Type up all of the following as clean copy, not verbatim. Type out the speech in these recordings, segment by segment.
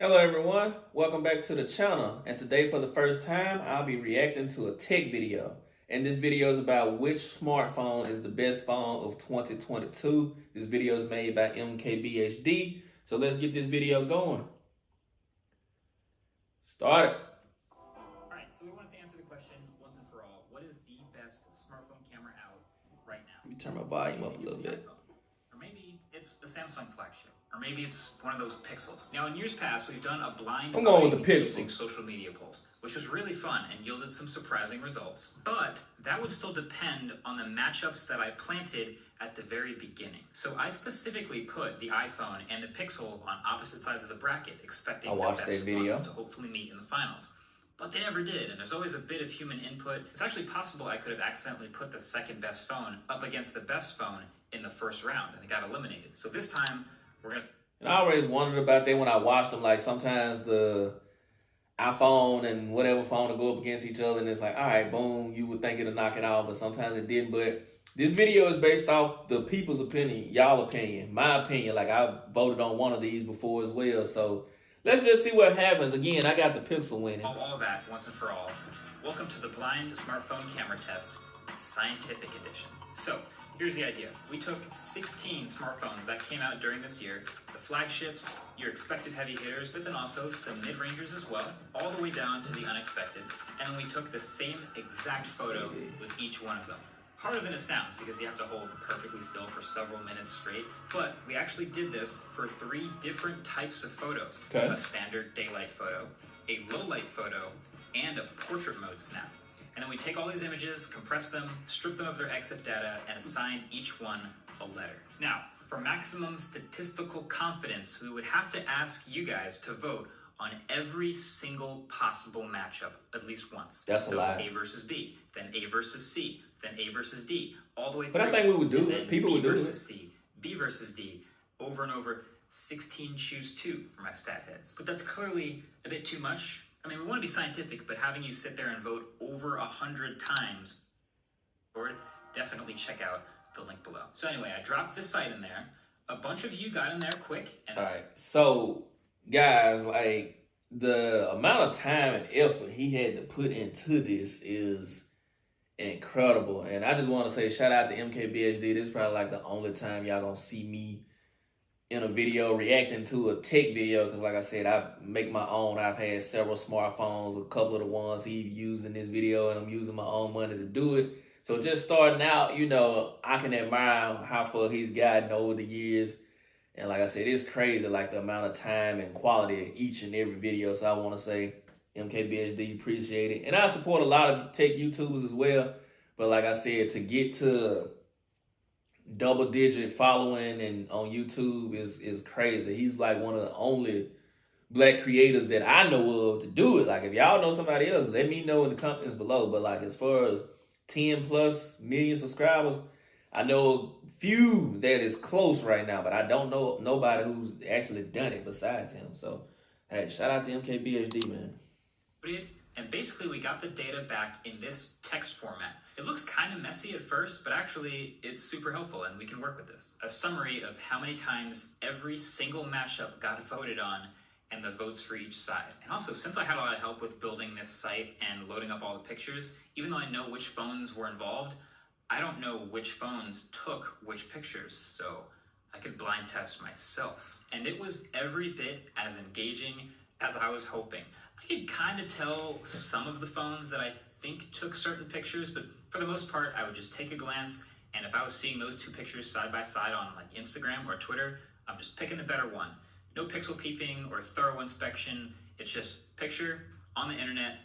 Hello everyone, welcome back to the channel, and today for the first time I'll be reacting to a tech video. And this video is about which smartphone is the best phone of 2022. This video is made by MKBHD, so let's get this video going. Start it. Alright, so we wanted to answer the question once and for all, what is the best smartphone camera out right now? Let me turn my volume up a little bit. Or maybe it's the Samsung flagship. Or maybe it's one of those Pixels. Now, in years past, we've done a blind I'm going with the using Pixels. social media polls, which was really fun and yielded some surprising results. But that would still depend on the matchups that I planted at the very beginning. So I specifically put the iPhone and the Pixel on opposite sides of the bracket, expecting the best ones to hopefully meet in the finals. But they never did, and there's always a bit of human input. It's actually possible I could have accidentally put the second best phone up against the best phone in the first round, and it got eliminated. So this time, And I always wondered about that when I watched them. Like sometimes the iPhone and whatever phone will go up against each other, and it's like, all right, boom, you would think it'll knock it out, but sometimes it didn't. But this video is based off the people's opinion, y'all opinion, my opinion. Like I voted on one of these before as well, so let's just see what happens. Again, I got the Pixel winning. All of that once and for all. Welcome to the blind smartphone camera test, scientific edition. So here's the idea. We took 16 smartphones that came out during this year, the flagships, your expected heavy hitters, but then also some mid-rangers as well, all the way down to the unexpected, and then we took the same exact photo with each one of them. Harder than it sounds because you have to hold perfectly still for several minutes straight, but we actually did this for 3 different types of photos. Okay. A standard daylight photo, a low light photo, and a portrait mode snap. And then we take all these images, compress them, strip them of their EXIF data, and assign each one a letter. Now, for maximum statistical confidence, we would have to ask you guys to vote on every single possible matchup at least once. That's a lot. A versus B, then A versus C, then A versus D, all the way through. But I think we would do it. People would do it. B versus C, B versus D, over and over. 16 choose 2 for my stat heads. But that's clearly a bit too much. I mean, we want to be scientific, but having you sit there and vote over 100 times, or definitely check out the link below. So anyway, I dropped this site in there. A bunch of you got in there quick. And all right, so guys, like the amount of time and effort he had to put into this is incredible. And I just want to say shout out to MKBHD. This is probably like the only time y'all gonna see me in a video reacting to a tech video, because like I said, I make my own. I've had several smartphones, a couple of the ones he used in this video, and I'm using my own money to do it. So just starting out, you know, I can admire how far he's gotten over the years. And like I said, it's crazy, like the amount of time and quality of each and every video. So I want to say, MKBHD, appreciate it. And I support a lot of tech YouTubers as well. But like I said, to get to double-digit following and on YouTube is crazy. He's like one of the only black creators that I know of to do it. Like if y'all know somebody else, let me know in the comments below. But like as far as 10+ million subscribers, I know few that is close right now, but I don't know nobody who's actually done it besides him. So hey, shout out to MKBHD, man. And basically we got the data back in this text format. It looks kind of messy at first, but actually it's super helpful and we can work with this. A summary of how many times every single matchup got voted on and the votes for each side. And also, since I had a lot of help with building this site and loading up all the pictures, even though I know which phones were involved, I don't know which phones took which pictures, so I could blind test myself. And it was every bit as engaging as I was hoping. I could kind of tell some of the phones that I think took certain pictures, but for the most part, I would just take a glance, and if I was seeing those 2 pictures side by side on like Instagram or Twitter, I'm just picking the better one. No pixel peeping or thorough inspection. It's just picture on the internet,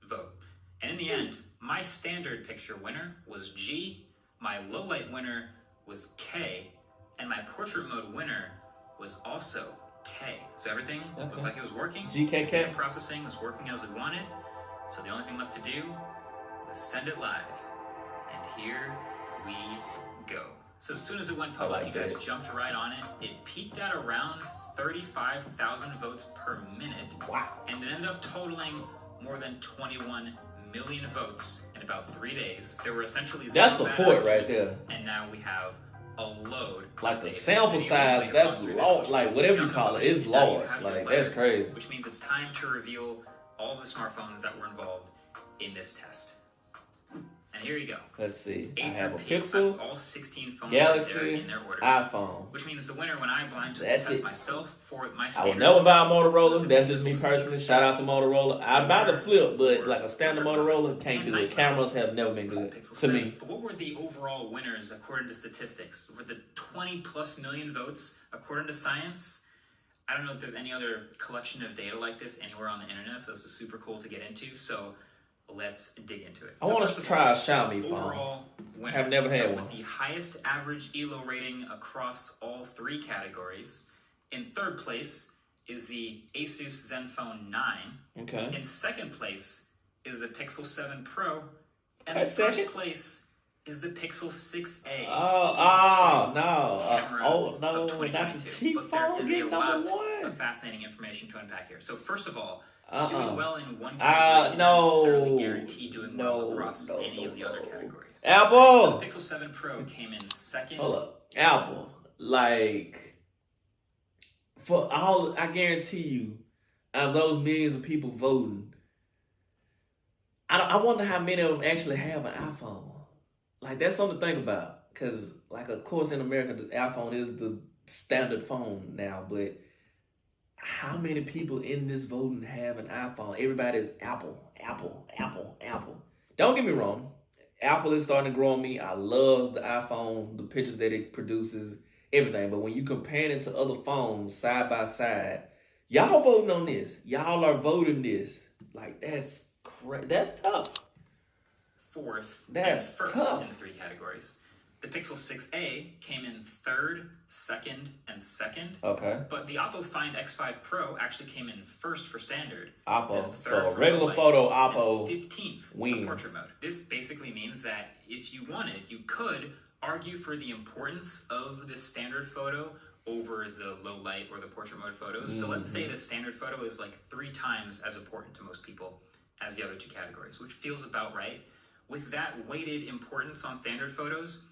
vote. And in the end, my standard picture winner was G, my low light winner was K, and my portrait mode winner was also K. So everything looked like it was working. GKK. Processing was working as we wanted. So the only thing left to do was send it live. And here we go. So as soon as it went public, you guys jumped right on it. It peaked at around 35,000 votes per minute. Wow. And it ended up totaling more than 21 million votes in about 3 days. There were essentially that's support right there. And now we have a load. Like the data, sample and you size, later that's on through this, large. which Like means whatever you've you done call the it, it's voting, now you large. have your Like player, that's crazy. which means it's time to reveal all the smartphones that were involved in this test. And here you go. Let's see. I A have a through P, Pixel, that's all 16 phones Galaxy, right there in their orders. iPhone. Which means the winner, when I blind took the That's test it. myself for my I standard. would never buy a was Motorola. the That's just me Pixel personally. 6. Shout out to Motorola. I'd buy the Flip, but like a standard Portrait mode Motorola, can't and do night it. mode Cameras have never been was the good Pixel to 7. me. But what were the overall winners according to statistics? Over the 20 plus million votes according to science? I don't know if there's any other collection of data like this anywhere on the internet, so this is super cool to get into. So let's dig into it. I want us to try a Xiaomi phone. Overall winner. I've never had so one. With the highest average ELO rating across all 3 categories, in third place is the Asus Zenfone 9. Okay. In second place is the Pixel 7 Pro. And That's first second? place is the Pixel 6a. No, of not the 2022. cheap But there phone. is Get a number lot one. of fascinating information to unpack here. So first of all, doing well in one category does not no. necessarily guarantee doing well No, across no, any no, of the other no. categories. Apple. So the Pixel 7 Pro came in second. Hold up. Apple. Like, for all, I guarantee you, of those millions of people voting, I wonder how many of them actually have an iPhone. Like, that's something to think about. Because, like, of course, in America, the iPhone is the standard phone now. But how many people in this voting have an iPhone? Everybody is Apple, Apple, Apple, Apple. Don't get me wrong. Apple is starting to grow on me. I love the iPhone, the pictures that it produces, everything. But when you compare it to other phones side by side, y'all voting on this. Y'all are voting this. Like, that's that's tough. Fourth That's and first tough. in 3 categories. The Pixel 6a came in third, second, and second. Okay. But the Oppo Find X5 Pro actually came in first for standard. Oppo. then third So for regular light, photo, and Oppo 15th wins. for portrait mode. This basically means that if you wanted, you could argue for the importance of this standard photo over the low light or the portrait mode photos. So let's say the standard photo is like 3 times as important to most people as the other 2 categories, which feels about right. With that weighted importance on standard photos,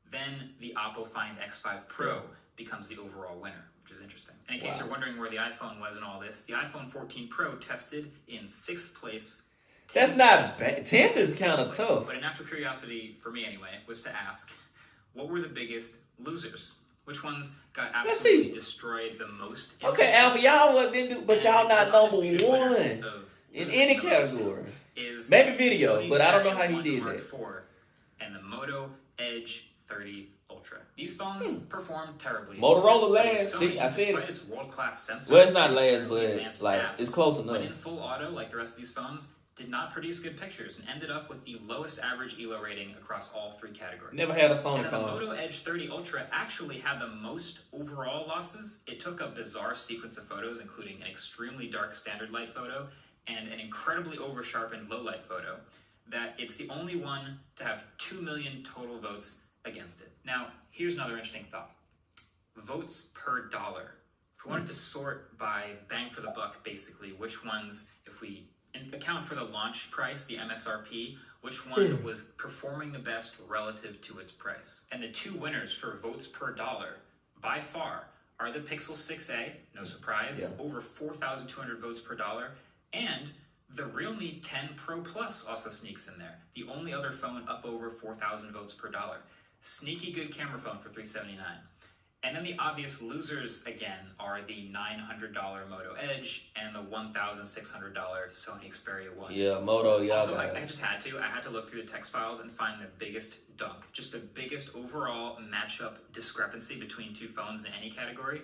then the Oppo Find X5 Pro becomes the overall winner, which is interesting. And in case you're wondering where the iPhone was in all this, the iPhone 14 Pro tested in 6th place. That's not bad. 10th is kind of tough. But a natural curiosity, for me anyway, was to ask, what were the biggest losers? Which ones got absolutely destroyed the most? Okay, Apple, y'all didn't do, but y'all not number one in any category. Maybe video, but I don't know how he did that. And the Moto Edge 30 Ultra. These phones performed terribly. Motorola last. See, I said despite its world-class sensor, well, it's not last, extremely but advanced like apps, it's close when enough. in full auto, like the rest of these phones, did not produce good pictures and ended up with the lowest average ELO rating across all 3 categories. Never had a Sony and then phone. the Moto Edge 30 Ultra actually had the most overall losses. It took a bizarre sequence of photos, including an extremely dark standard light photo and an incredibly over-sharpened low light photo, that it's the only one to have 2 million total votes against it. Now, here's another interesting thought. Votes per dollar. If we wanted to sort by bang for the buck, basically, which ones, if we account for the launch price, the MSRP, which one was performing the best relative to its price? And the 2 winners for votes per dollar, by far, are the Pixel 6a, no surprise, over 4,200 votes per dollar, and the Realme 10 Pro Plus also sneaks in there. The only other phone up over 4,000 votes per dollar. Sneaky good camera phone for $379. And then the obvious losers, again, are the $900 Moto Edge and the $1,600 Sony Xperia 1. Yeah, Moto, y'all Also, got I it. just had to look through the text files and find the biggest dunk, just the biggest overall matchup discrepancy between 2 phones in any category.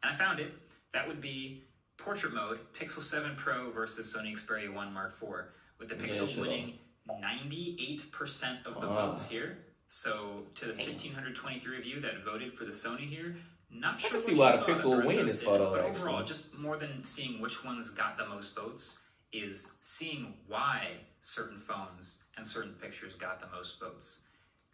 And I found it. That would be portrait mode, Pixel 7 Pro versus Sony Xperia 1 Mark IV, with the Pixel winning 98% of the votes here. So, to the 1,523 of you that voted for the Sony here, not sure can see what why you the saw Pixel that the will rest win of us this did, photo, but actually. overall, just more than seeing which ones got the most votes, is seeing why certain phones and certain pictures got the most votes.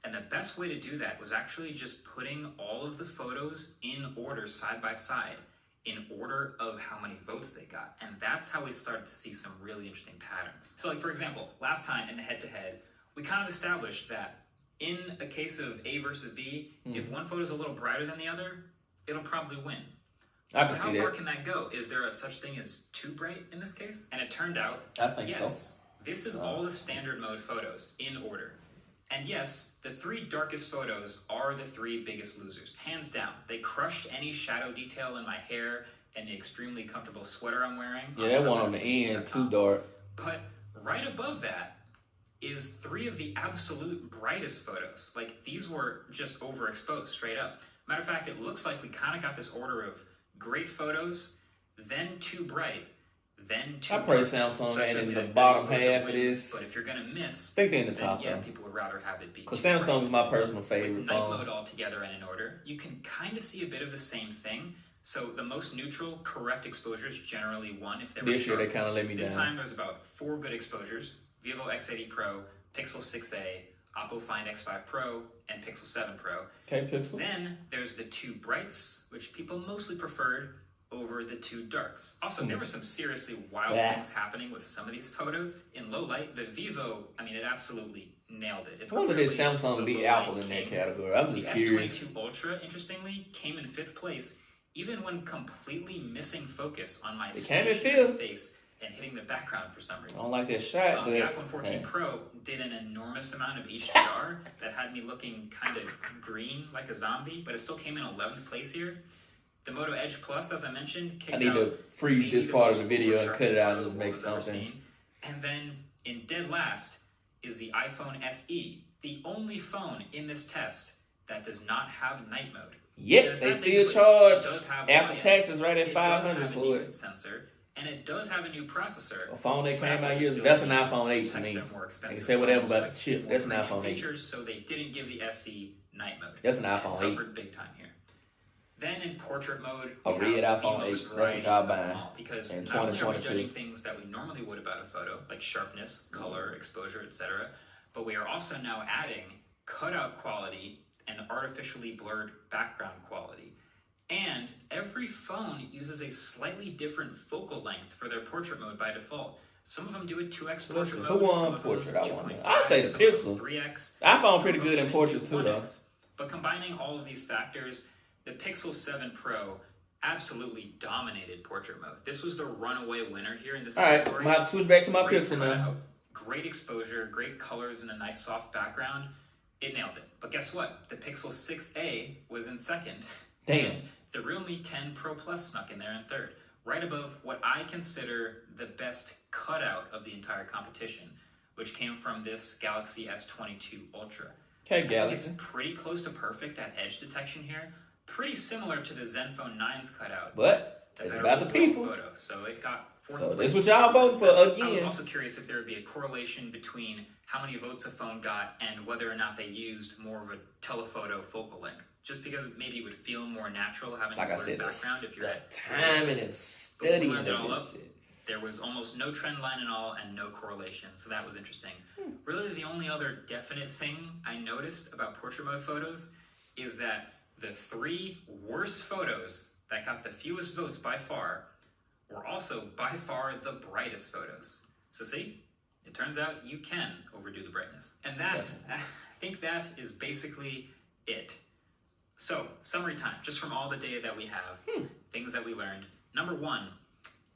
And the best way to do that was actually just putting all of the photos in order side by side, in order of how many votes they got. And that's how we started to see some really interesting patterns. So like, for example, last time in the head-to-head, we kind of established that in a case of A versus B, if one photo is a little brighter than the other, it'll probably win. I can But see how that. far can that go? Is there a such thing as too bright in this case? And it turned out, I think yes, so. this is all the standard mode photos in order. And yes, the 3 darkest photos are the 3 biggest losers, hands down. They crushed any shadow detail in my hair and the extremely comfortable sweater I'm wearing. Yeah, that one on the end too dark. But right above that is 3 of the absolute brightest photos. Like, these were just overexposed straight up. Matter of fact, it looks like we kind of got this order of great photos, then too bright, then too I pray dark. Samsung So ain't shows in me the that bottom exposure half of wins, this. But if you're gonna miss, I think they're in the then top yeah, though. people would rather have it be Because too bright. Samsung is my personal favorite With night phone. mode altogether and in order, you can kind of see a bit of the same thing. So the most neutral, correct exposure is generally 1 if they were This year sharp. they kind of let me This down. time there's about 4 good exposures: Vivo X80 Pro, Pixel 6a, Oppo Find X5 Pro, and Pixel 7 Pro. Okay, Pixel. Then there's the 2 brights, which people mostly preferred over the 2 darks. Also, there were some seriously wild things happening with some of these photos. In low light, the Vivo, I mean, it absolutely nailed it. It's I wonder if clearly Samsung the beat low Apple light in that king. category. I'm The just curious. S22 Ultra, interestingly, came in 5th place, even when completely missing focus on my came in skin 5th. face and hitting the background for some I reason. don't like that shot, but The iPhone 14 hey. Pro did an enormous amount of HDR that had me looking kind of green like a zombie, but it still came in 11th place here. The Moto Edge Plus, as I mentioned, kicked I need out to freeze maybe this part of the most video and oversharp cut it out and photo just the make world has ever something. seen. And then in dead last is the iPhone SE, the only phone in this test that does not have night mode. Yet And the they sad thing still is, it charge does have after IS, taxes right at it does $500 have a for decent it. sensor, and it does have a new processor. A phone that but came Apple out just years feels that's an they need iPhone 8 to protect me. their more They expensive can say whatever phones about with the chip. more That's an premium iPhone 8. features, so they didn't give the SE night mode. That's an And iPhone it 8. suffered big time here. Then in portrait mode, A we red have iPhone the 8. most That's what variety y'all of them buying all, because in not only are we 2022. judging things that we normally would about a photo, like sharpness, color, exposure, etc., but we are also now adding cutout quality and artificially blurred background quality. And every phone uses a slightly different focal length for their portrait mode by default. Some of them do a 2x portrait Listen, mode. who won some of them portrait? I 2.5, wonder. I'd say the some of them Pixel. 3x. iPhone Some pretty of them good in even portraits do too, though. 1x. But combining all of these factors, the Pixel 7 Pro absolutely dominated portrait mode. This was the runaway winner here in this All right, I'm category. gonna have to switch back to my Great Pixel cutout, now. great exposure, great colors, and a nice soft background. It nailed it. But guess what? The Pixel 6a was in second. Damn. And the Realme 10 Pro Plus snuck in there in third, right above what I consider the best cutout of the entire competition, which came from this Galaxy S22 Ultra. Okay, I think Galaxy. it's pretty close to perfect at edge detection here. Pretty similar to the Zenfone 9's cutout. But The it's better about the overall people. Photo. So it got fourth So place. this what y'all voting for I was again. also curious if there would be a correlation between how many votes a phone got and whether or not they used more of a telephoto focal length. Just because maybe it would feel more natural having Like a I blurred said, background if you're the at timing and But when we studying rounded it of all this up, shit. there was almost no trend line at all and no correlation, so that was interesting. Really, the only other definite thing I noticed about portrait mode photos is that the 3 worst photos that got the fewest votes by far were also by far the brightest photos. So see, it turns out you can overdo the brightness. And that, I think that is basically it. So, summary time, just from all the data that we have, things that we learned. Number 1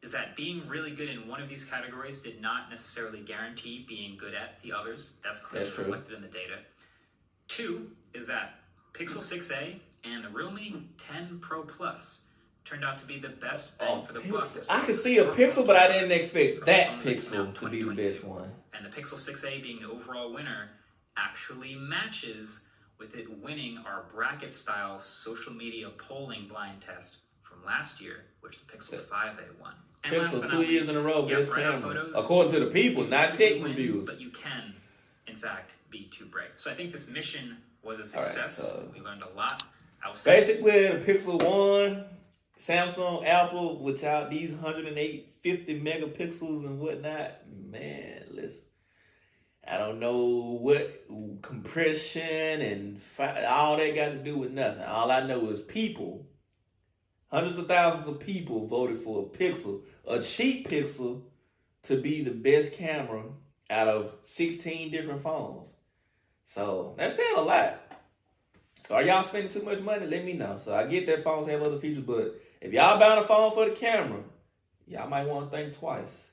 is that being really good in one of these categories did not necessarily guarantee being good at the others. That's clearly That's true. reflected in the data. 2 is that Pixel 6a and the Realme 10 Pro Plus turned out to be the best bang for the buck. as far I could as see a smartphone Pixel, but I camera didn't expect from that phones that came Pixel out to be the 2022. best one. And the Pixel 6a being the overall winner actually matches with it winning our bracket-style social media polling blind test from last year, which the Pixel 5a won. And last Pixel but 2 not years in a least, row, best brighter camera. photos According to the people, do not typically tech win, reviews. but you can, in fact, be too bright. So I think this mission was a All right, success. so we learned a lot. I will say basically, the Pixel 1, Samsung, Apple, without these 108, 50 megapixels and whatnot, man, listen. I don't know what compression and all that got to do with nothing. All I know is people, hundreds of thousands of people voted for a Pixel, a cheap Pixel, to be the best camera out of 16 different phones. So that's saying a lot. So are y'all spending too much money? Let me know. So I get that phones have other features, but if y'all buying a phone for the camera, y'all might want to think twice.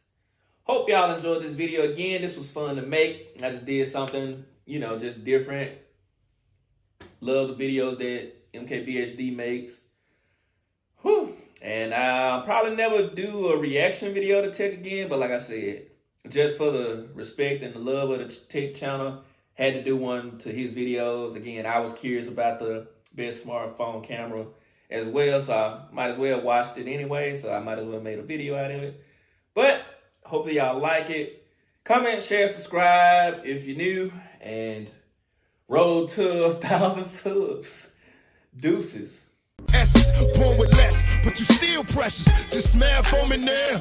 Hope y'all enjoyed this video. Again, this was fun to make. I just did something, just different. Love the videos that MKBHD makes. Whew. And I'll probably never do a reaction video to tech again, but like I said, just for the respect and the love of the tech channel, had to do one to his videos. Again, I was curious about the best smartphone camera as well, so I might as well watched it anyway, so I might as well made a video out of it. But hopefully y'all like it. Comment, share, subscribe if you're new, and road to 1,000 subs. Deuces. Essence, born with less, but you still precious. Just smell foam in there.